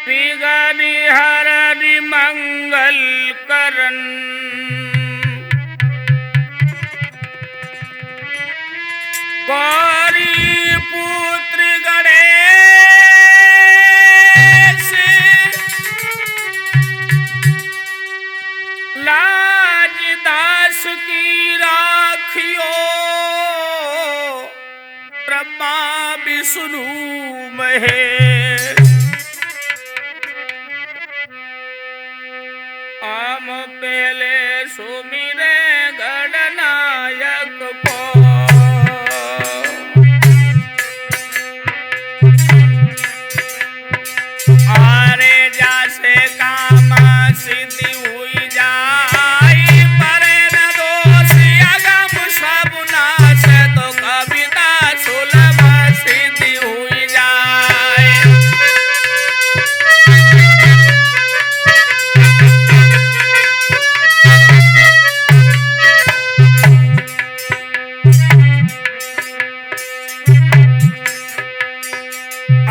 विघ्न हरनि मंगल करन गौरी पुत्र गणेश लाज दास की राखियो ब्रह्मा विष्णु महेश आम पहले सुमिरे गणनायक को आरे जासे काम सिद्धि हुई जाई परे न दोष अगम सब नाश तो कविता सुलभ सिद्धि हुई जाए।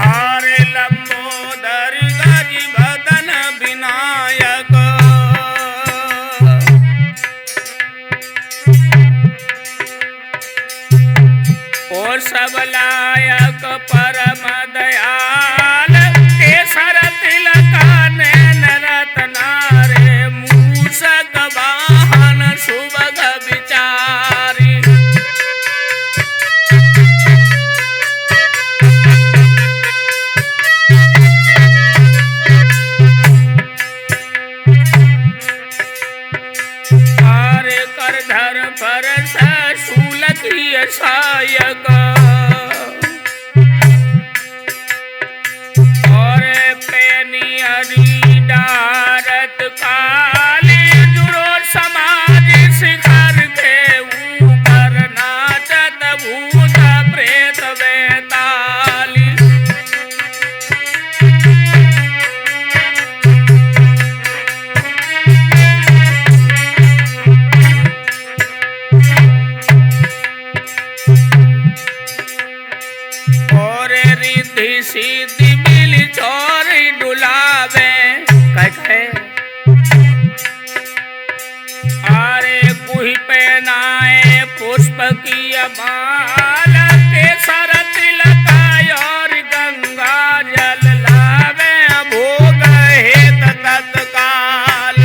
आरे लंबोदर गज बदन विनायक और सब लायक परम दयाल केसर तिलक नैन रत्नारे मूषक वाहन सुभग विचारी। करधर फरस शूलकीय सायक और पैनी डारत काली जुड़ो समाज शिखर के ऊपर नाचत भूत प्रेत बेताली। रिद्धि सिद्धि मिली चोरी डुलावे कहे आरे कुही पहनाए पुष्प की माल केसर तिलक और गंगा जल लावे भोग हेत तत्काल।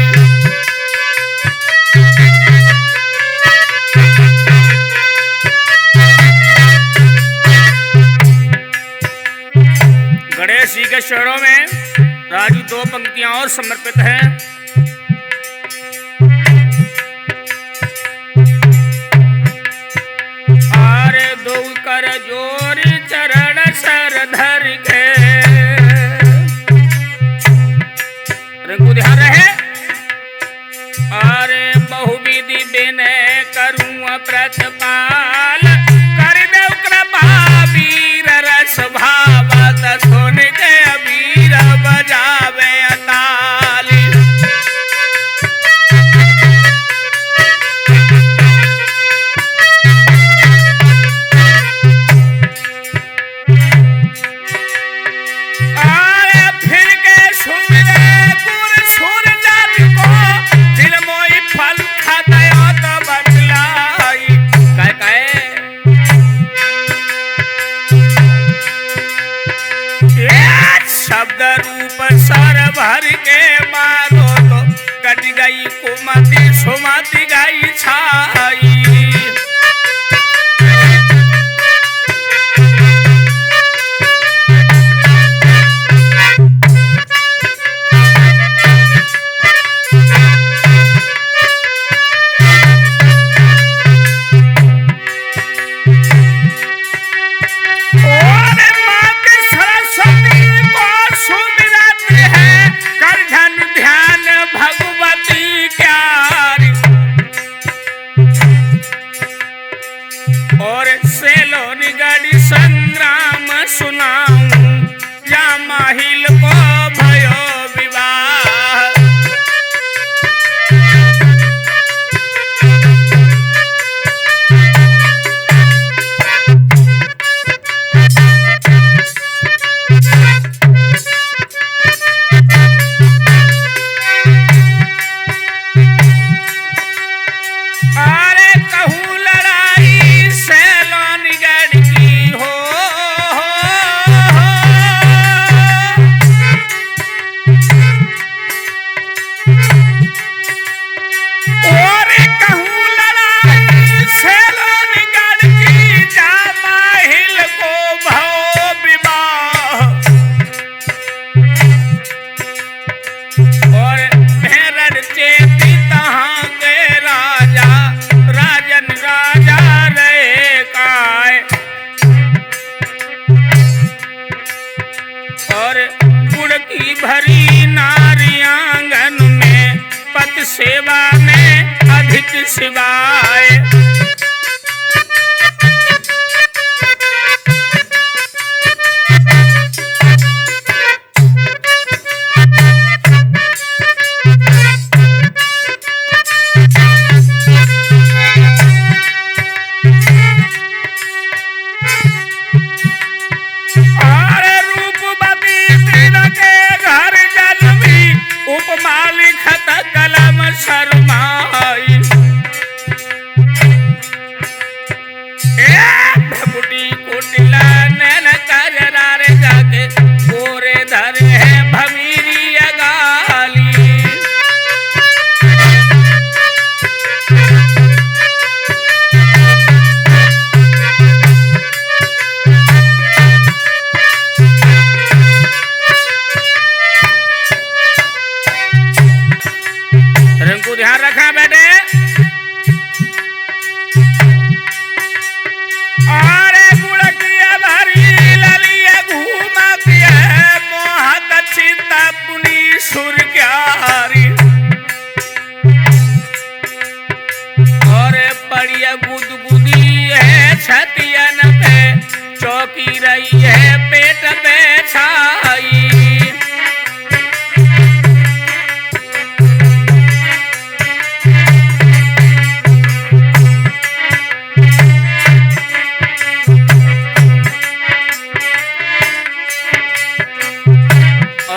गणेश जी के चरणों में राजू दो पंक्तियां और समर्पित हैं। आरे दो कर जोरी चरण सर धर के रंगू ध्यान रहे। आरे बहुविधि विनय करूं प्रतिपाल कर देव कृपा वीर रस भावत सुन के अबीर बजावे ताली। आरे फिर के सुमिरे गुर सुर जन को दिल मोई फल खादया तो बतलाई कहे शब्द रूप सर भर के मारो तो कट गई कुमति सुमति गई छाई। और सेलोन गढ़ी संग्राम सुनाऊं या माहिल को भयो विवाह। सेवा में अधिक सिवाय। ध्यान रखा बेटे। अरे गुड़किया भरी ललिया घूमा किया मोहत चिंता पुनी सुरग्यारी। और बढ़िया गुदगुदी है छतियन पे चौकी रही है पेट पे छाई।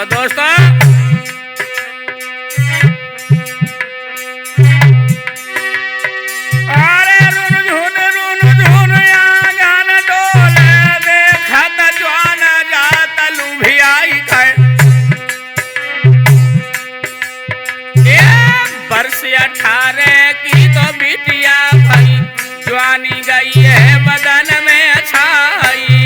दोस्तों अरे रुन झुन आंगन डोले देखत ज्वान जात लुभियाई है। वर्ष 18 की तो बिटिया भाई जवानी गई है बदन में छाई।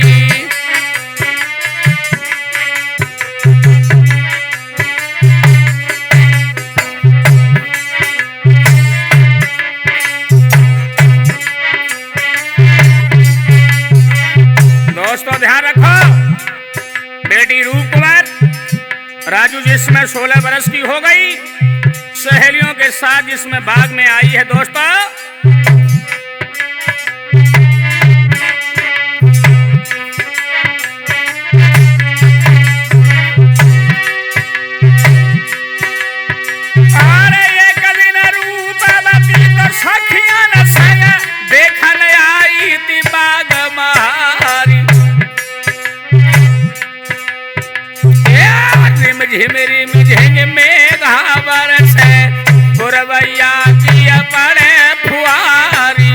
दोस्तों ध्यान रखो, बेटी रूप कुमार राजू जिसमें 16 वर्ष की हो गई, सहेलियों के साथ जिसमें बाग में आई है। दोस्तों अरे एक दिन रूपवती तो सखिया न संग देखन आई थी बाग महारी। झिमरी झिंग में घावर से पुरवैया की पड़े फुआरी।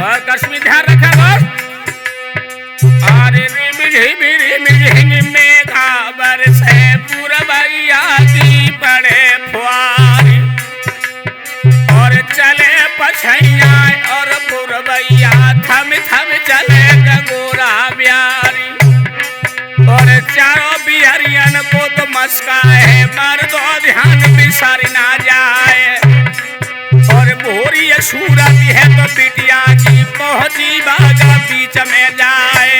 और कश्मीर ध्यान रखा बस। अरे झिमरी में घावर से पुरवैया की पड़े फुआरी। और चले पछैया और पुरवैया थम थम चले गगोरा ब्यारी। और चारों बिहरियन को तो मस्का है मर दो ध्यान बिसर ना जाए। और भोरी सूरत है तो बिटिया की पहुंची बागा बीच में जाए।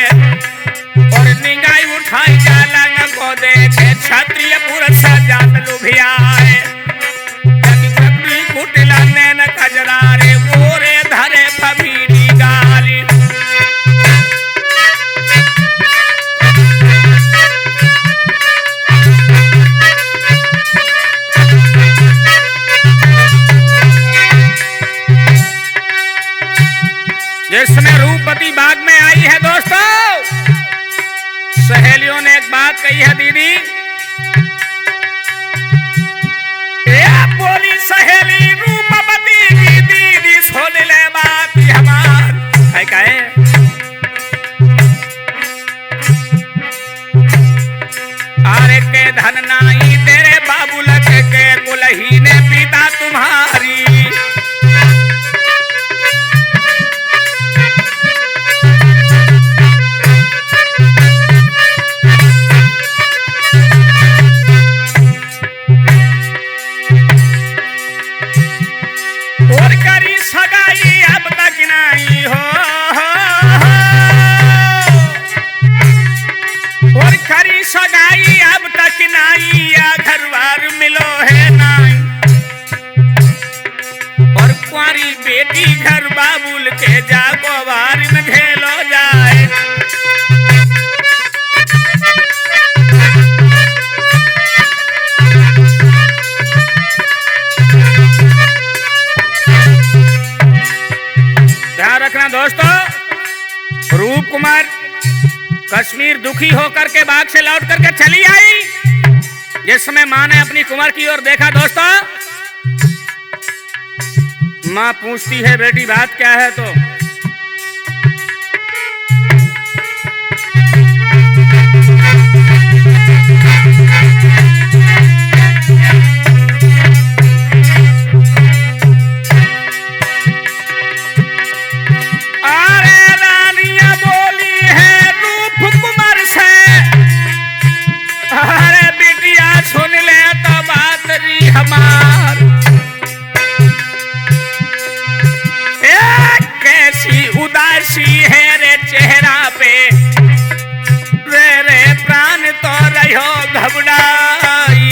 और निगाह उठाई जालंग को देखे क्षत्रिय पुरुष जात लुभियाए। कुटिला नैन कजरारे गोरे धरे फबीरी गाली। जिसमें रूपवती बाग में आई है। दोस्तों सहेलियों ने एक बात कही है दीदी, बोली सहेली रूपवती की दीदी सुन ले बात हमार है कहे। अरे के धन नाई तेरे बाबुल के कुलही ने पिता तुम्हारी। रूप कुमार कश्मीर दुखी होकर के बाग से लौट करके चली आई। जिस समय मां ने अपनी कुंवर की ओर देखा दोस्तों, मां पूछती है बेटी बात क्या है? तो उदासी है रे चेहरा पे, रे प्राण तो रहो घबराई।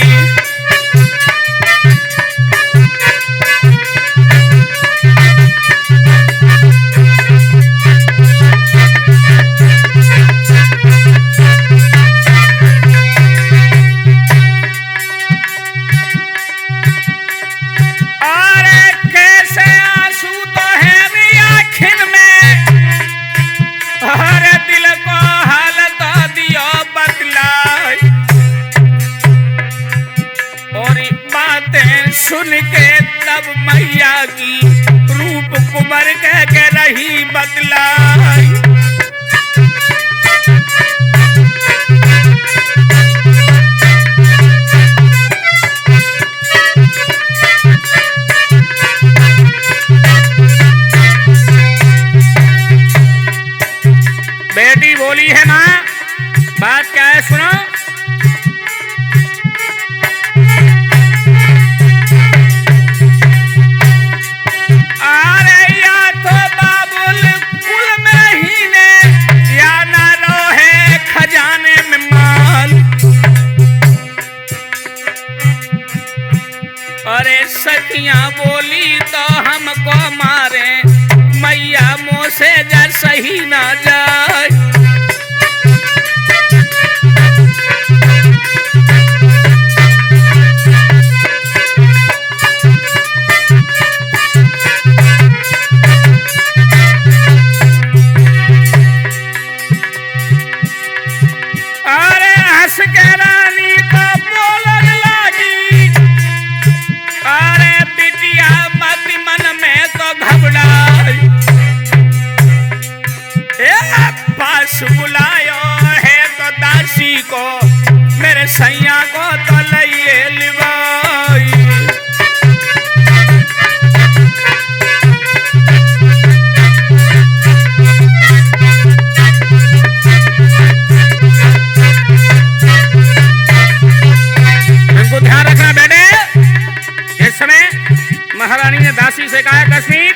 सुन के तब मैया की रूप कुंवर कह के रही बतलाई। बेटी बोली है माँ, बात क्या है सुनो। अरे सखियां बोली तो हमको मारे, मैया मुँह से जा सही ना जाए। अरे हंस के रानी को बोलन लगी, अरे बिटिया मत मन में तो घबराई। पास बुलायो है तो दासी को, मेरे सैया को तो लइए लिवाई। इनको ध्यान रखना बेटे। इस समय महारानी ने दासी से कहा, कश्मीर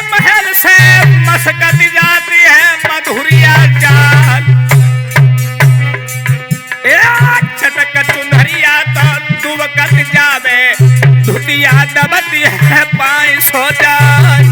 महल से मस्कत जाती है मधुरिया चाल, चटक चुनरिया तो दुबकत जावे, धुतिया दबती है पाई सो जाए।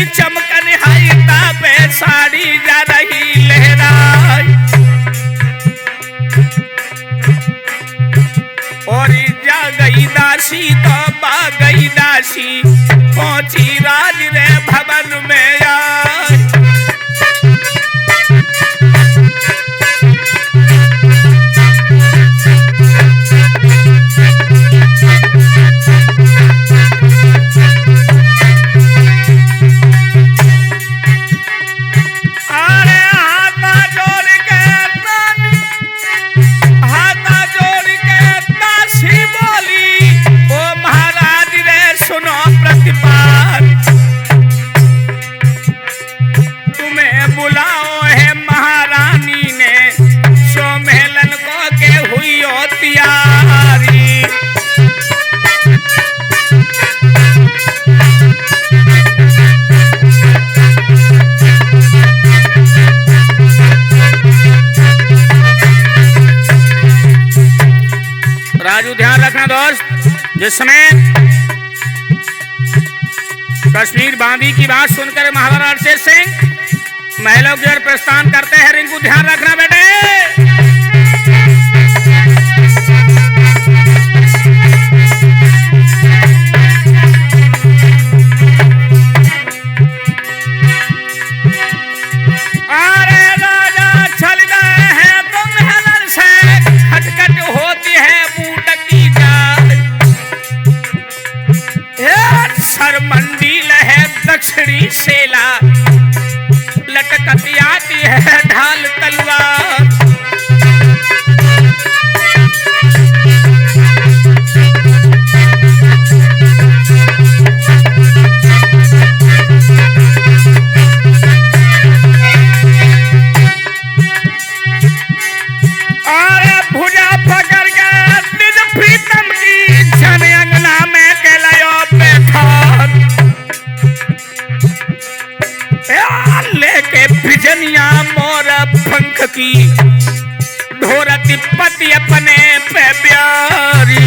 चमकन हाई तापे साड़ी जा रही लहराई, और जा गई दासी तो पा गई दासी, पहुंची राज रे भवन में आई। दोस्त, जिसमें कश्मीर बांदी की बात सुनकर महाराणा रणजीत सिंह महलों की ओर प्रस्थान करते हैं। रिंकू ध्यान रखना बेटे। अरे राजा चल गए हैं तो महल से खटखट होती है बूट की जाल। सरमंडील है दक्षिणी सेला, लटकती आती है ढाल तलवार। और भुजा पकड़ के निज प्रीतम की जन अंगना में कहलायो बेखार। लेके बिजनिया मोर पंख की ढोरती पति अपने पे प्यारी।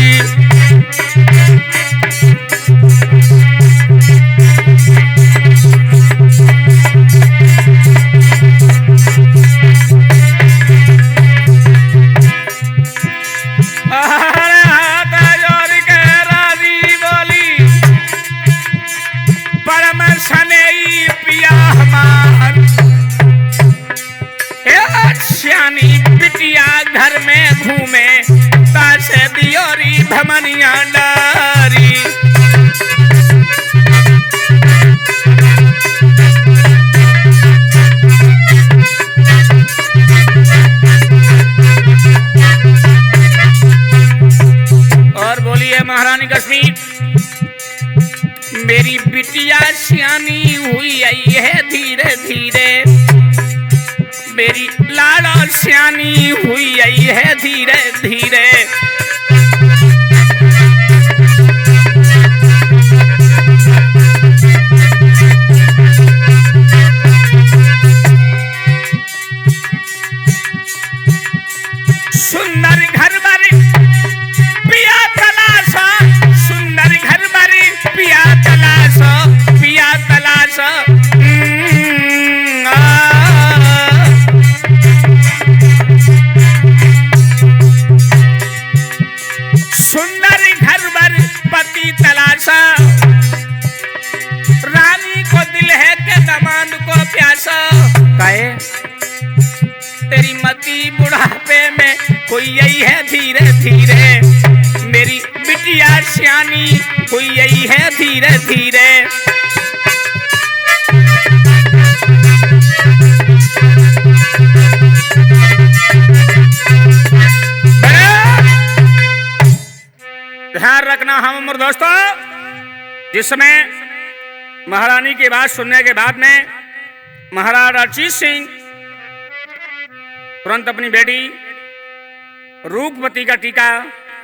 बिटिया घर में घूमे तासे दियोरी भमनिया डारी। और बोलिए महारानी कश्मीर, मेरी बिटिया सियानी हुई आई है धीरे धीरे। मेरी लाडो सियानी हुई आई है धीरे धीरे। सुंदर घर बारी पिया तलाशा, सुंदर घर बारी पिया तलाशा, पिया तलाशा। सुंदर घर बर पति तलाशा, रानी को दिल है के दामाद को प्यासा। काहे तेरी मती बुढ़ापे में कोई यही है धीरे धीरे। मेरी बिटिया सियानी कोई यही है धीरे धीरे। ध्यान रखना हम उम्र दोस्तों, जिस समय महारानी की बात सुनने के बाद में महाराणा रणजीत सिंह तुरंत अपनी बेटी रूपवती का टीका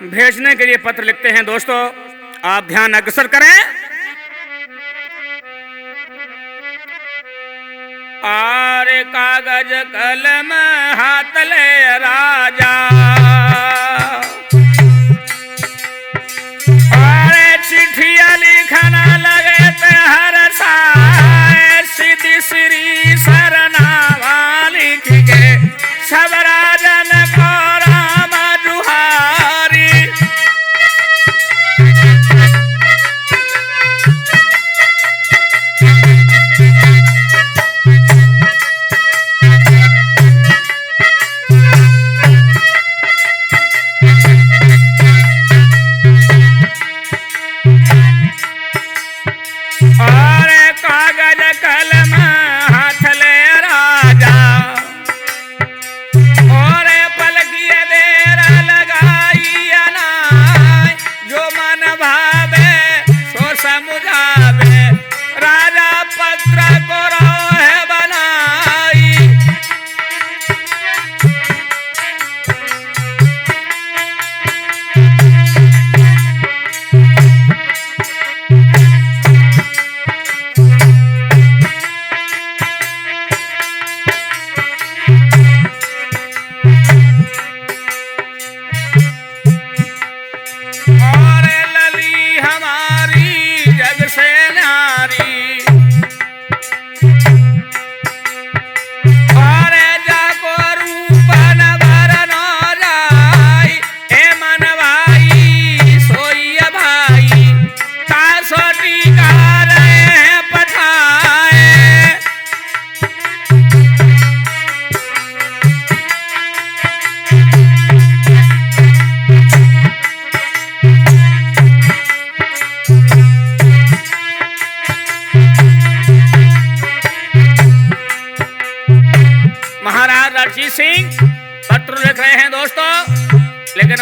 भेजने के लिए पत्र लिखते हैं। दोस्तों आप ध्यान अग्रसर करें। आरे कागज कलम हाथ ले राजा, चिट्ठिया लिखना लगे ते हर साए। सीधी श्री सरनामा लिख के सब राजन को राम जुहारी।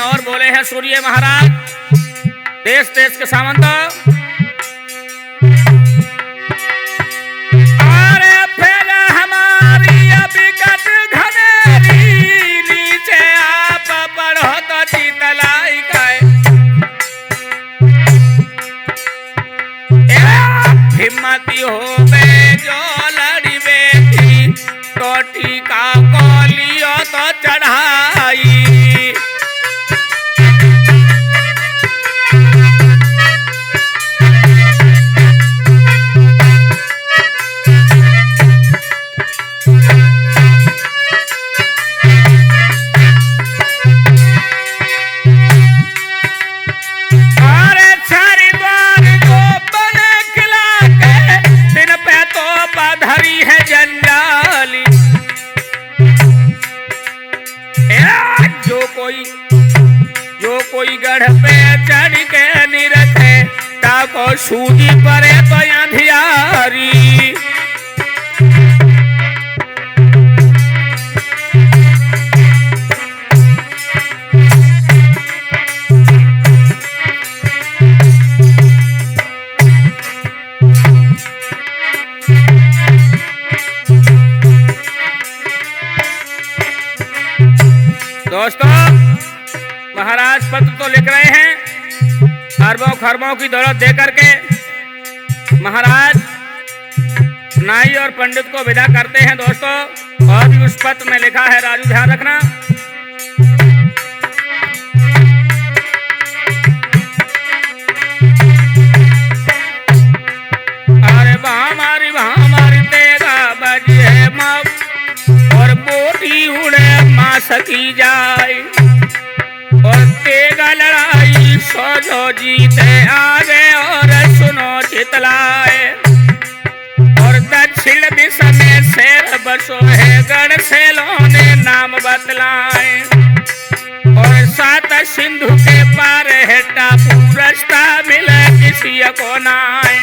और बोले हैं सूर्य महाराज, देश देश के सामंत, अरे फिर हमारी विकट घनेरी, नीचे आप बढ़ो तो शीतलाई खाए। हिम्मती हो बे जो लड़ी बेटी, तो टीका को लियो तो चढ़ाई। जो कोई गढ़ पे चढ़ के निरखे, ताको सूजी परे तो अंधियारी। दोस्तों, महाराज पत्र तो लिख रहे हैं, अरबों खरबों की दौलत देकर के महाराज नाई और पंडित को विदा करते हैं। दोस्तों, और भी उस पत्र में लिखा है, राजू ध्यान रखना। अरे वहां हमारी तेगा बजी है मब, और बोटी उड़े मां सकी जाए, और तेगा लड़ाई सोजो जीते आगे, और सुनो चितलाए। और दक्षिण दिशा में शेर बसो है, गढ़ सेलों ने नाम बतलाए। और सात सिंधु के पार है टापू, रास्ता मिले किसी को नाए।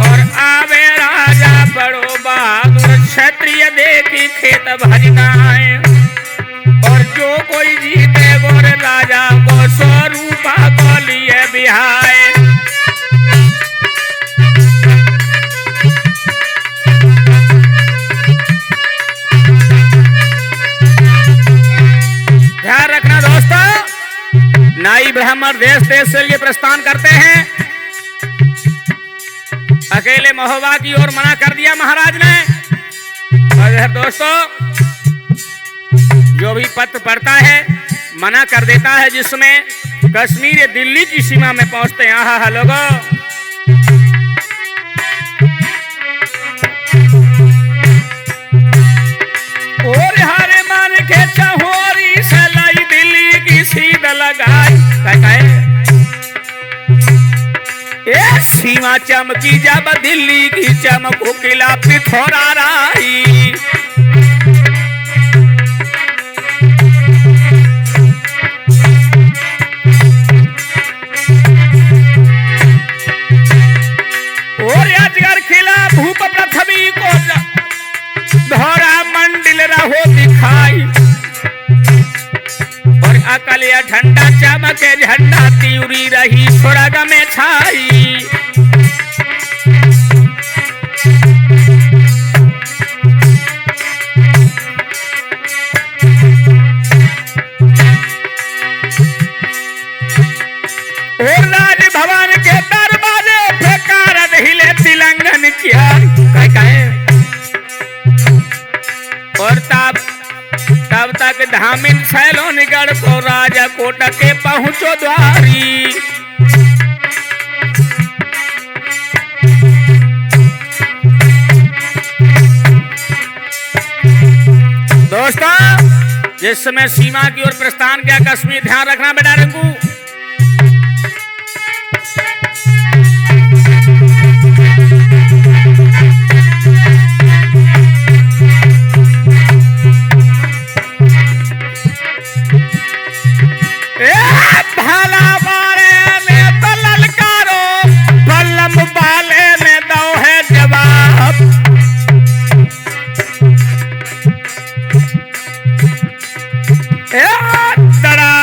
और आवे राजा बड़ो बहादुर, क्षत्रिय देखी खेत भजनाए। और जो कोई जीते गोर राजा को, स्वरूपा को लिए बिहाए। ध्यान रखना दोस्तों, नाई ब्राह्मण देश देश से लिए प्रस्थान करते हैं। अकेले महोबा की ओर मना कर दिया महाराज ने। और दोस्तों, जो भी पत्र पढ़ता है मना कर देता है, जिसमें कश्मीर दिल्ली की सीमा में पहुंचते हैं। आहा लोगों, और हारे मान के चहोरी से लाई दिल्ली की सीध लगाई। सीमा चमकी जब दिल्ली की चमको, किला पिथौरा राई। और अजगर खिला भूप पृथ्वी को, धोरा मंडिल रहो दिखाई। और अकल या झंडा चमके, झंडा तीव्री रही स्वर्ग में छाई। और राजभवन के दरवाजे फेकार हिले तिलंगन किया। और तब तक धामिन सैलोनगढ़ को, राजा कोट के पहुंचो द्वारी। दोस्तों, जिस समय सीमा की ओर प्रस्थान किया कश्मीर, ध्यान रखना बेटा रंगू। भाला बारे में तो ललकारो, बल्लम बाले में दो है जवाब। दड़ा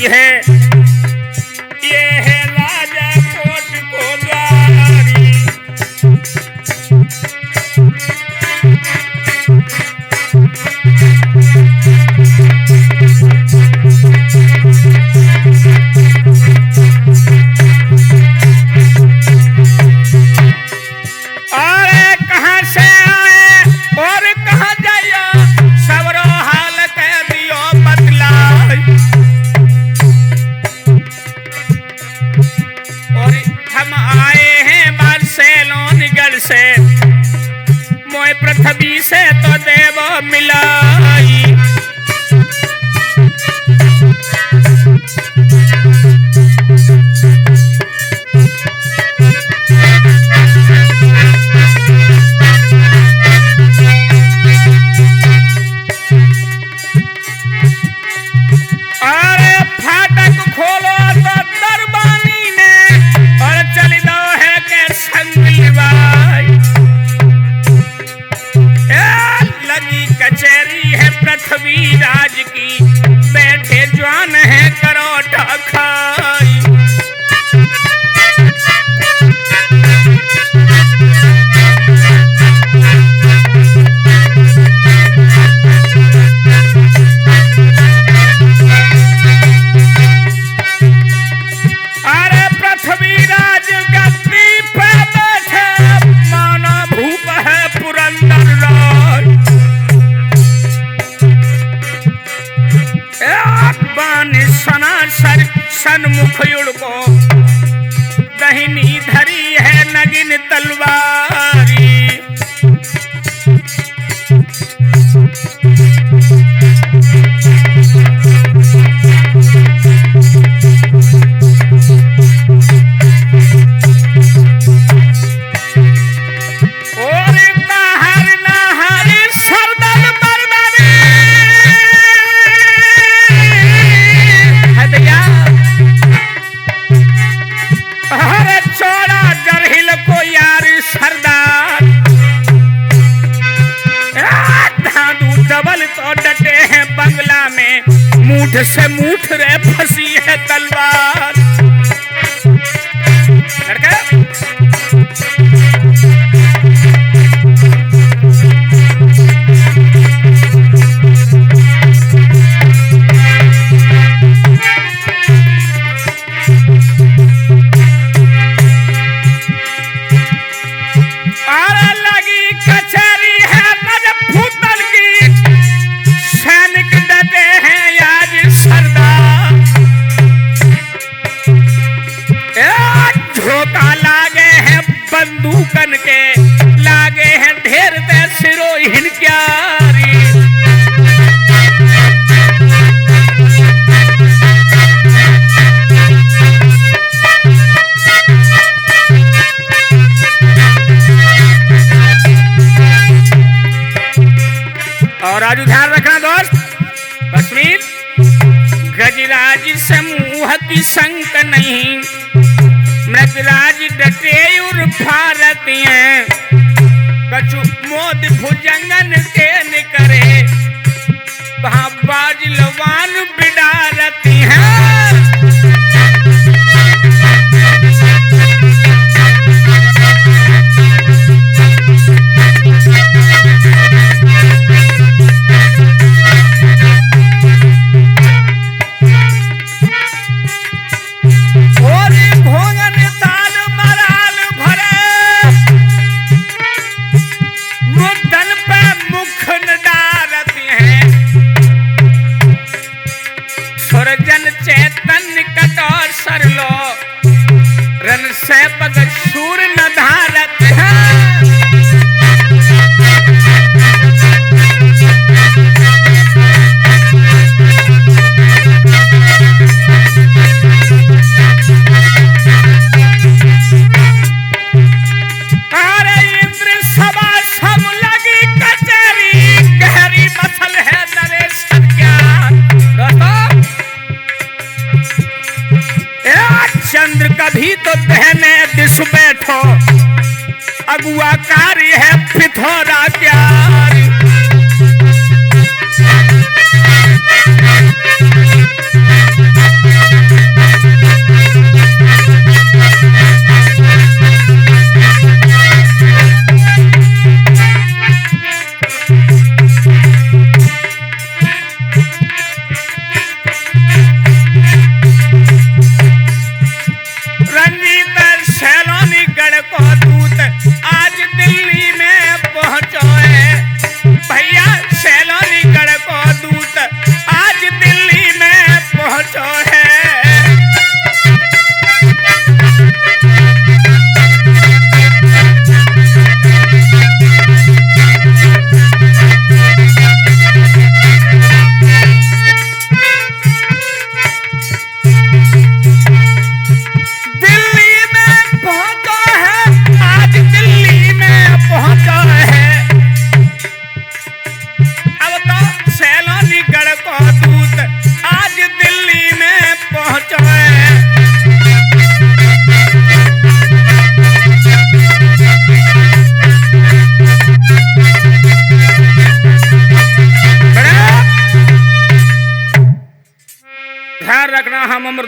है, ये है राजा कोट को द्वारी। से मोय पृथ्वी से तो देव मिलाई। अरे फाटक खोलो तो दरबानी में और चल दो है के संग लिवाई। लगी कचहरी है पृथ्वी राज की, बैठे जवान है करोटा खाई। अरे पृथ्वी राज गद्दी पे बैठे, मानो भूप है पुरंदर राज। बानी सनासर सन्मुख युड़ को, दहिनी धरी है नगिन तलवारी। तो डटे हैं बंगला में, मूठ से मूठ रे फंसी है तलवार। अरे लगी कचहरी है नजफूतल की, सैनिक डटे हैं आज सरदार। झोंका लागे हैं बंदूकन के, लागे हैं ढेर दे सिरोहिन क्यारी। और आज ध्यान रखना दोस्त, कश्मीर गजराज समूह की संक नहीं, मृगराज डटे उर भारत हैं। कछु मोद भुजंगन के निकरे, वहाँ बाज लवान बिडारती हैं। चैतन्य कटोर सरलो, रन से पग शूर न धारत है। अरे इंद्र सभा सब लगी कचहरी, गहरी मसल है नरेश ज्ञान। चंद्र कभी तो दहने दिश बैठो, अगुआ कार्य है पिथौरा क्यार।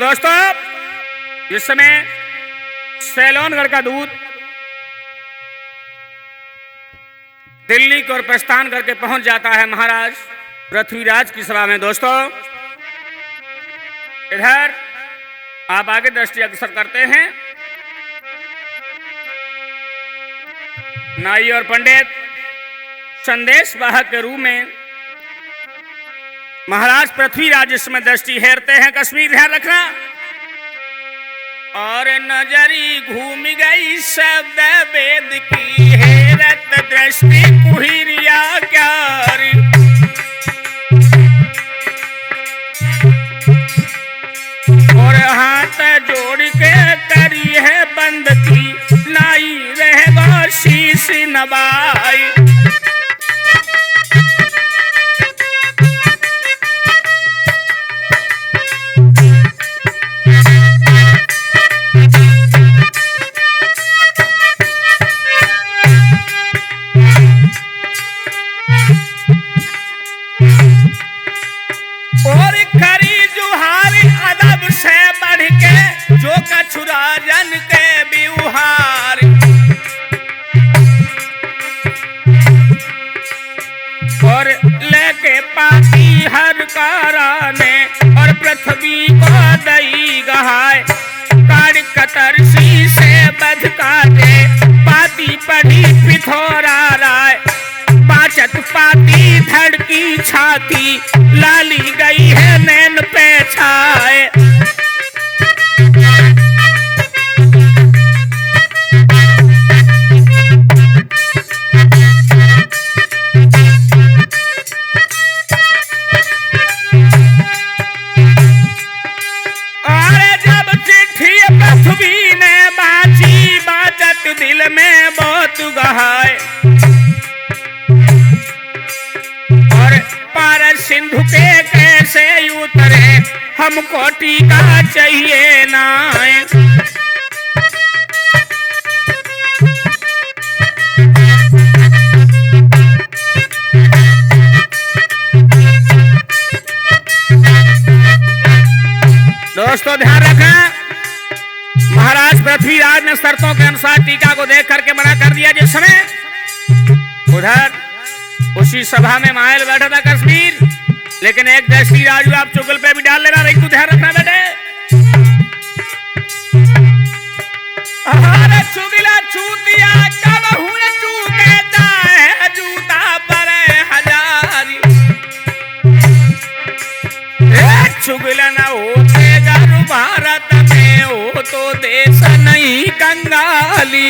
दोस्तों इस समय सैलोनगढ़ का दूत दिल्ली की ओर प्रस्थान करके पहुंच जाता है महाराज पृथ्वीराज की सभा में। दोस्तों इधर आप आगे दृष्टि अग्रसर करते हैं। नाई और पंडित संदेश वाहक के रूप में महाराज पृथ्वीराज इसमें दृष्टि हेरते हैं। कश्मीर ध्यान रखना। और नजरी घूम गई शब्द वेद की हेरत दृष्टि कुहिरिया क्यारी। और हाथ जोड़ के करी है बंद की नाई रहेगा शीश नवाई। और खरी जुहारी अदब से बढ़ के जो कछुरा जन के बिहार। और लेके पाती हर कराने और पृथ्वी को दई गहाय। काट कतर सी से बध काटे पाती पढ़ी पिथोरा राय। बाचत पाती धड़की छाती लाली गई है नैन पे छाए। और जब चिट्ठी पृथ्वी ने बाजी बाचत दिल में बहुत गहाए। पार सिंधु के कैसे उतरे हमको टीका चाहिए ना। दोस्तों ध्यान रखें, महाराज पृथ्वीराज ने शर्तों के अनुसार टीका को देख करके मना कर दिया। जिस समय उधर उसी सभा में माहौल बैठा था कश्मीर, लेकिन एक दृष्टि राजू आप चुगल पे भी डाल लेना, रिंकू ध्यान रखना बेटे। अरे चुगला चूतिया कब हुए चूकेता है जूता पर हजारी। चुगला न होते गर भारत में हो तो देश नहीं कंगाली।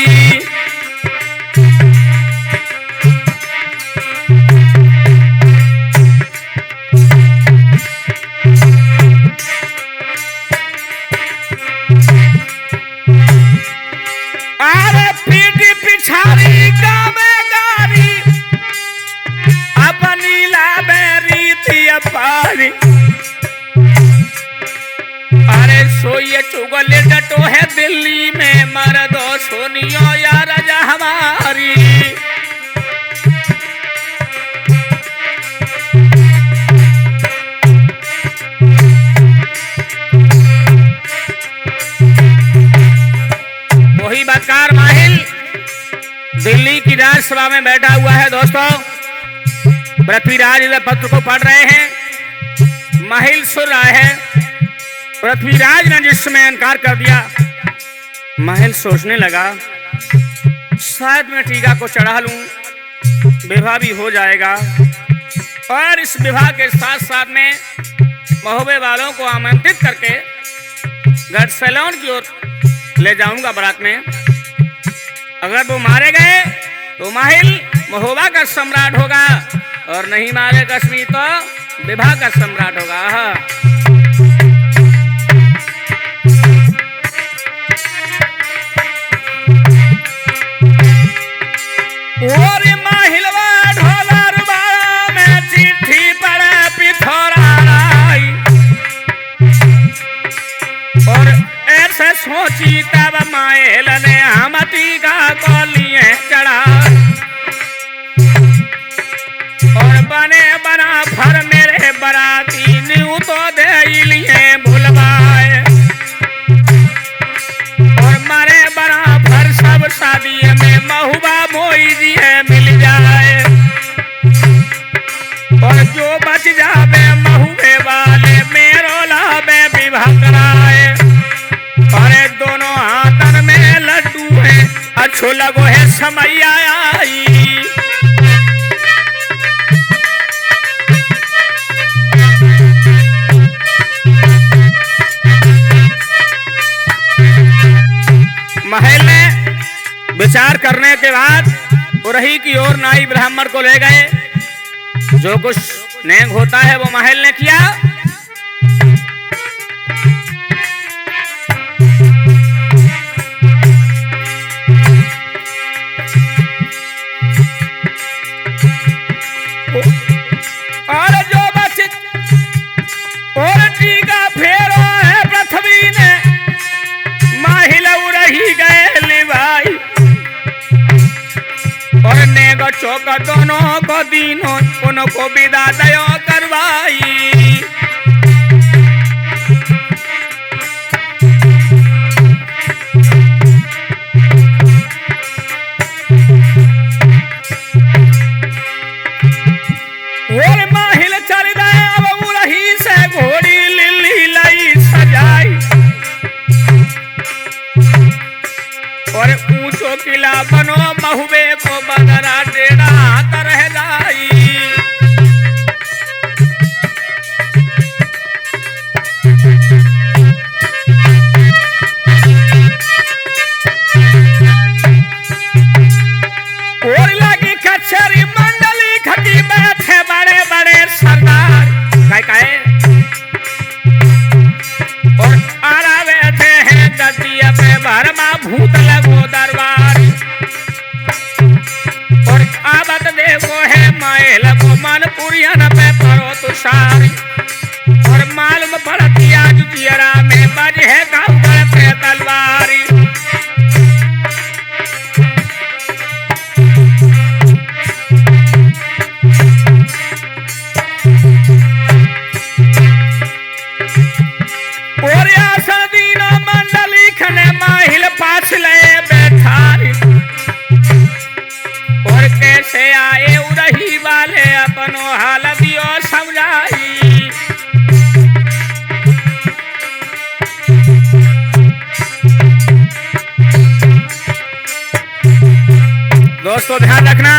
अरे सोइए चुगले डटो है दिल्ली में मर्दो सोनियो या राजा हमारी। वही बदकार माहिल दिल्ली की राज्यसभा में बैठा हुआ है। दोस्तों पृथ्वीराज इस पत्र को पढ़ रहे हैं, माहिल सुन रहा है। पृथ्वीराज ने जिस समय इनकार कर दिया, माहिल सोचने लगा शायद मैं टीका को चढ़ा लूं, विवाह भी हो जाएगा और इस विवाह के साथ साथ में महोबे वालों को आमंत्रित करके गढ़ सैलोन की ओर ले जाऊंगा बारात में। अगर वो मारे गए तो माहिल महोबा का सम्राट होगा और नहीं मारे कश्मीर तो विवाह का सम्राट होगा। और माहिलवा ढोलर बाड़ा में चिट्ठी पड़े पिथोरा राई। और ऐसे सोची तब माहिल ने हमती का गोलियां चढ़ा। और बने बना भर मेरे बराती न्यू तो दे लिए भुलवाए। समय आई। महल ने विचार करने के बाद उरही की ओर नाई ब्राह्मण को ले गए। जो कुछ नेंग होता है वो महल ने किया। और जो बच और टीका फेरो है पृथ्वी ने माहिल उरही गए भाई। और नेगो चौक दोनों को दीनों उनको विदा दयो करवाई। और माहिल चल गए अब उरही से घोड़ी लिल्ली लाई सजाई। और ऊंचो किला बनो महुबे को बदरा टेढ़ा तरह जाई। और लगी कचहरी मंडली खटी बैठे बड़े बड़े सरदार काहे और आरा बैठे हैं गद्दिया पे भरमा भूत लगो दरबार। और आवत देखो है मायल को मन पुरियन पे परो तुषार। और मालूम पड़ती आज जियरा में बज है गाँव पे तलवारी। और आसन दीनो मंडली खने माहिल पास ले बैठारी। और कैसे आए उरही वाले अपनो हाल दियो समझाई। दोस्तों ध्यान रखना,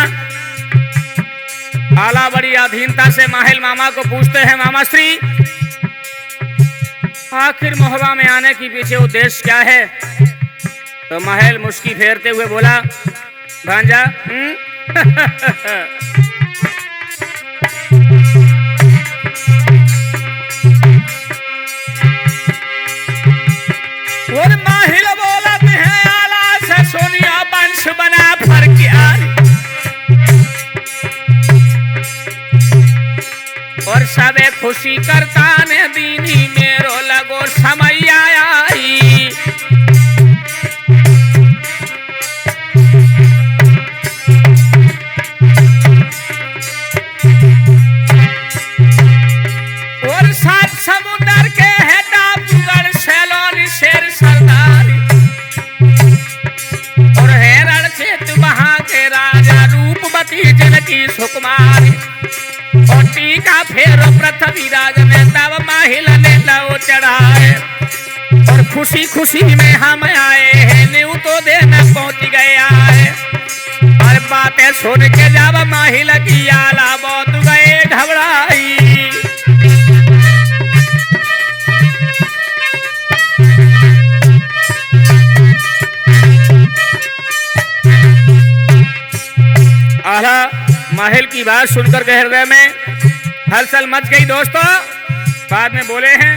आला बड़ी अधीनता से माहिल मामा को पूछते हैं, मामा श्री आखिर मोहबा में आने के पीछे उद्देश्य क्या है? तो महल मुस्की फेरते हुए बोला, भांजा और माहिल बोलते हैं आला से सोनिया वंश बना फर क्या। और सबे खुशी करता ने दीनी मेरो लगो समय आई। और सात समुद्र के है डाकूगढ़ सैलोनी शेर सरदार। और हेरण से वहां के राजा रूपवती जिनकी सुकुमारी। और टीका फेरो पृथ्वी राज ने तब माहिल ने लौ चढ़ाए। और खुशी खुशी में हम आए हैं न्यू तो देने पहुंच गया है। और बातें सुन के जब माहिल की आला बहुत गए घबराई। आला माहिल की बात सुनकर के हृदय में हलचल मच गई। दोस्तों बाद में बोले हैं,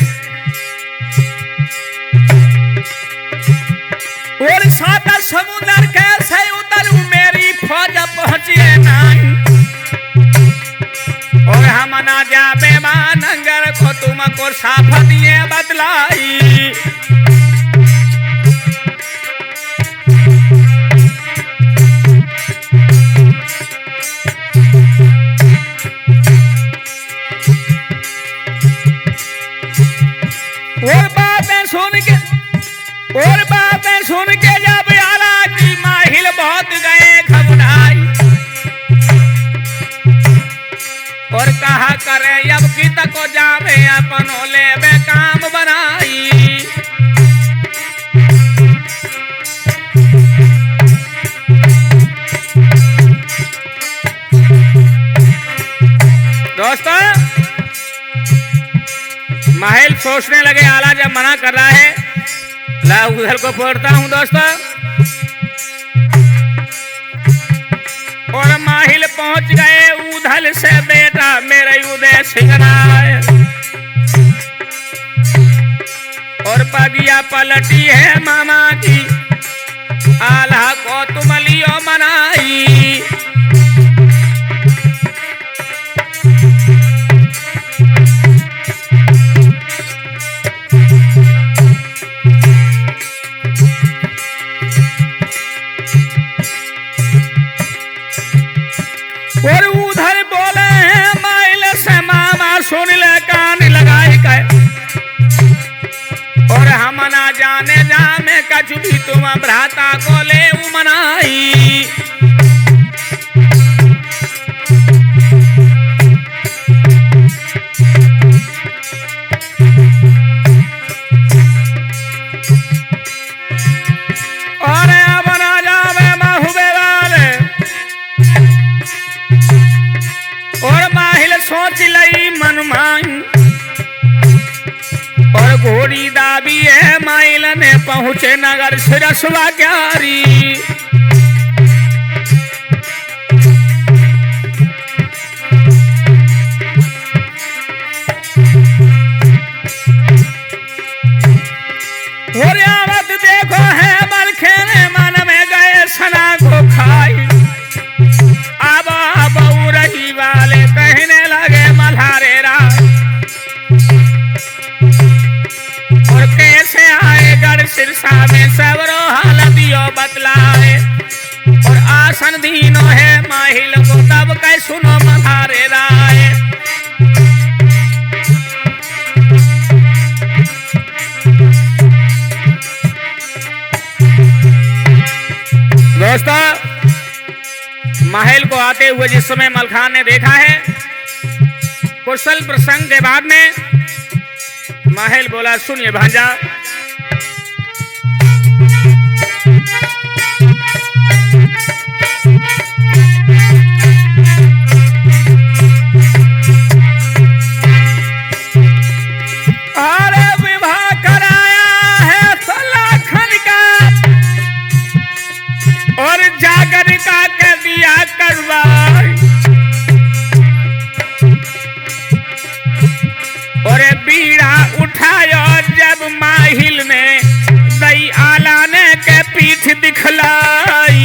और सात समुद्र कैसे उतरूं मेरी फौज पहुंची नहीं। और हम ना जाबे मानंगर को तुमको साफ दिए बतलाई। और बातें सुन के जब आला की माहिल बहुत गए घबराई। और कहा करे अब की तक जावे अपनो लेवे काम बनाई। सोचने लगे आला जब मना कर रहा है, ला उधर को पढ़ता हूं दोस्तों। और माहिल पहुंच गए उधल से बेटा मेरे उदय सिंगराय। और पगिया पलटी है मामा की, आल्हा को तुम लियो मनाई। और उधर बोले हैं माइल से मामा सुन ले कान लगाई कहे। और हम ना जाने जामे कछ भी तुम भ्राता को ले मनाई। और अब ना जावे महुबे वाले। और माहिल सोच लई मन माई। और घोड़ी दाबी है माइल ने पहुंचे नगर सिरसवा क्यारी। और आवत देखो है बरखे ने मन में गए सना को खाई। अब बहू रही वाले कहने लगे मल्हारे राय। और कैसे आए गढ़ सिरसा में सबरो हालतियों बतलाए। और आसन दीनो है माहिल को तब कह सुनो मल्हारे राय। दोस्तों महल को आते हुए जिस समय मलखान ने देखा है, कुशल प्रसंग के बाद में महल बोला सुनिए भांजा, अरे विवाह कराया है सलाखन का। और जागर का कह दिया करवाई। और बीड़ा उठायो जब माहिल ने दई आला ने के पीठ दिखलाई।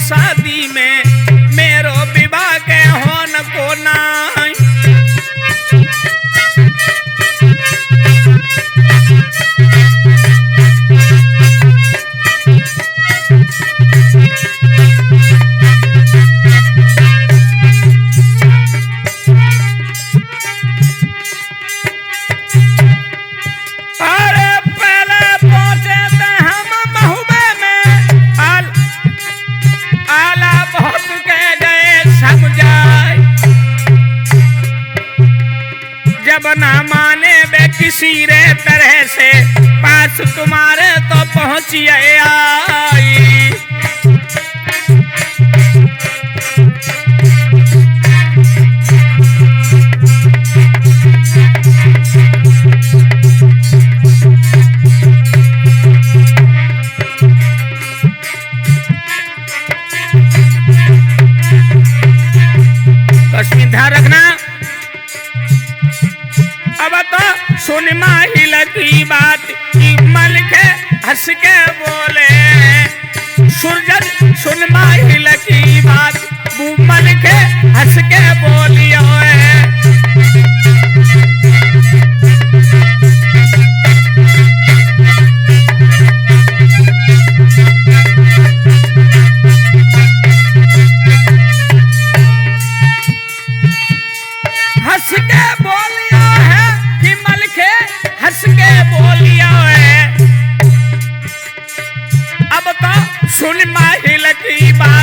शादी में मेरो विवाह के होन को नाई। अरे पहले पहुंचे थे हम महुबे में, आला बहुत कह गए समझाए। जब ना माने वे किसी रे तरह से पास तुम्हारे तो पहुंची आई। ध्यान रखना। अब तो सुन माहिल की बात की मलिक हंस के बोले। सुरजन सुन माहिल की बात वो मलिक हंस के बोलियो है। सुन माहिल की बात